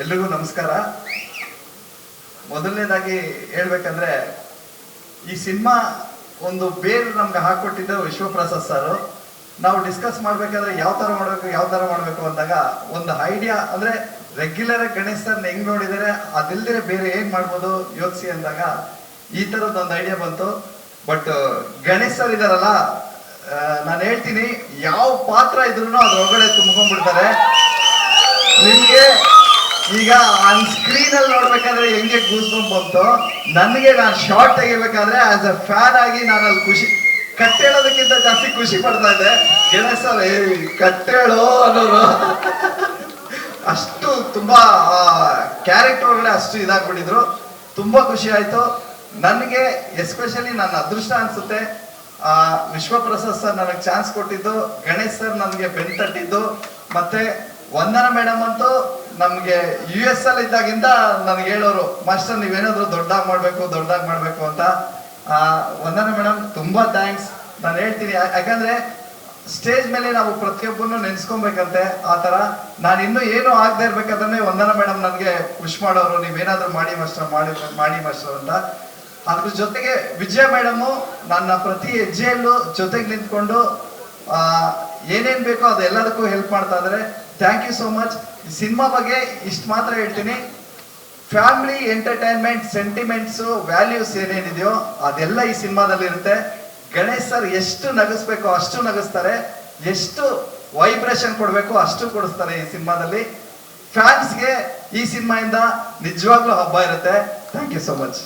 ಎಲ್ರಿಗೂ ನಮಸ್ಕಾರ. ಮೊದಲನೇದಾಗಿ ಹೇಳ್ಬೇಕಂದ್ರೆ ಈ ಸಿನಿಮಾ ಒಂದು ಬೇರು ನಮ್ಗೆ ಹಾಕೊಟ್ಟಿದ್ದು ವಿಶ್ವಪ್ರಸಾದ್ ಸರ್. ನಾವು ಡಿಸ್ಕಸ್ ಮಾಡ್ಬೇಕಾದ್ರೆ ಯಾವ ತರ ಮಾಡಬೇಕು ಅಂದಾಗ ಒಂದು ಐಡಿಯಾ ಅಂದ್ರೆ ರೆಗ್ಯುಲರ್ ಗಣೇಶ್ ಸರ್ ಹೆಂಗ್ ನೋಡಿದರೆ ಅದಿಲ್ದಿರೆ ಬೇರೆ ಏನ್ ಮಾಡ್ಬೋದು ಯೋಚಿಸಿ ಅಂದಾಗ ಈ ತರದ್ ಒಂದು ಐಡಿಯಾ ಬಂತು. ಬಟ್ ಗಣೇಶ್ ಸರ್ ಇದಾರಲ್ಲ, ನಾನು ಹೇಳ್ತೀನಿ, ಯಾವ ಪಾತ್ರ ಇದ್ರು ಅದ್ರೊಳಗಡೆ ತುಂಬ್ಕೊಂಡ್ಬಿಡ್ತಾರೆ. ನಿಮ್ಗೆ ಈಗ ಆನ್ ಸ್ಕ್ರೀನ್ ಅಲ್ಲಿ ನೋಡ್ಬೇಕಾದ್ರೆ ಹೆಂಗೆ ಗೂಸ್ಬಂಪ್ ಬಂತು, ನನಗೆ ನಾನು ಶಾರ್ಟ್ ತೆಗಿಬೇಕಾದ್ರೆ ಆಸ್ ಅ ಫ್ಯಾನ್ ಆಗಿ ನಾನು ಅಲ್ಲಿ ಖುಷಿ, ಕಟ್ಟೇಳೋದಕ್ಕಿಂತ ಜಾಸ್ತಿ ಖುಷಿ ಪಡ್ತಾ ಇದ್ದೆ. ಗಣೇಶ್ ಸರ್ ಕಟ್ಟೇಳೋ ಅನ್ನೋರು ಅಷ್ಟು ತುಂಬಾ ಕ್ಯಾರೆಕ್ಟರ್ ಒಳಗಡೆ ಅಷ್ಟು ಇದಾಗ್ಬಿಟ್ಟಿದ್ರು. ತುಂಬಾ ಖುಷಿ ಆಯ್ತು ನನಗೆ. ಎಸ್ಪೆಷಲಿ ನನ್ನ ಅದೃಷ್ಟ ಅನ್ಸುತ್ತೆ, ವಿಶ್ವಪ್ರಸಾದ್ ಸರ್ ನನಗೆ ಚಾನ್ಸ್ ಕೊಟ್ಟಿದ್ದು, ಗಣೇಶ್ ಸರ್ ನನಗೆ ಬೆನ್ ತಟ್ಟಿದ್ದು, ಮತ್ತೆ ವಂದನಾ ಮೇಡಮ್ ಅಂತೂ ನಮ್ಗೆ US ಅಲ್ಲಿ ಇದ್ದಾಗಿಂದ ನನಗೆ ಹೇಳೋರು, ಮಾಸ್ಟರ್ ನೀವೇನಾದ್ರು ದೊಡ್ಡದಾಗಿ ಮಾಡ್ಬೇಕು ಅಂತ. ವಂದನಾ ಮೇಡಮ್ ತುಂಬಾ ಥ್ಯಾಂಕ್ಸ್ ನಾನು ಹೇಳ್ತೀನಿ. ಯಾಕಂದ್ರೆ ಸ್ಟೇಜ್ ಮೇಲೆ ನಾವು ಪ್ರತಿಯೊಬ್ಬರನ್ನು ನೆನ್ಸ್ಕೊಬೇಕಂತೆ. ಆ ತರ ನಾನು ಇನ್ನೂ ಏನು ಆಗದೆ ಇರ್ಬೇಕಾದ್ರೆ ವಂದನಾ ಮೇಡಮ್ ನನಗೆ ಖುಷಿ ಮಾಡೋರು, ನೀವೇನಾದ್ರೂ ಮಾಡಿ ಮಾಸ್ಟರ್ ಅಂತ. ಅದ್ರ ಜೊತೆಗೆ ವಿಜಯ ಮೇಡಮು ನನ್ನ ಪ್ರತಿ ಹೆಜ್ಜೆಯಲ್ಲೂ ಜೊತೆಗೆ ನಿಂತ್ಕೊಂಡು ಏನೇನ್ ಬೇಕೋ ಅದೆಲ್ಲದಕ್ಕೂ ಹೆಲ್ಪ್ ಮಾಡ್ತಾ ಇದಾರೆ. Thank you so much. ಈ ಸಿನಿಮಾ ಬಗ್ಗೆ ಇಷ್ಟು ಮಾತ್ರ ಹೇಳ್ತೀನಿ, ಫ್ಯಾಮಿಲಿ ಎಂಟರ್ಟೈನ್ಮೆಂಟ್ ಸೆಂಟಿಮೆಂಟ್ಸು ವ್ಯಾಲ್ಯೂಸ್ ಏನೇನಿದೆಯೋ ಅದೆಲ್ಲ ಈ ಸಿನಿಮಾದಲ್ಲಿ ಇರುತ್ತೆ. ಗಣೇಶ್ ಸರ್ ಎಷ್ಟು ನಗಿಸ್ಬೇಕೋ ಅಷ್ಟು ನಗಿಸ್ತಾರೆ, ಎಷ್ಟು ವೈಬ್ರೇಷನ್ ಕೊಡಬೇಕು ಅಷ್ಟು ಕೊಡಿಸ್ತಾರೆ ಈ ಸಿನಿಮಾದಲ್ಲಿ. ಫ್ಯಾನ್ಸ್ಗೆ ಈ ಸಿನಿಮಾಯಿಂದ ನಿಜವಾಗ್ಲೂ ಹಬ್ಬ ಇರುತ್ತೆ. Thank you so much.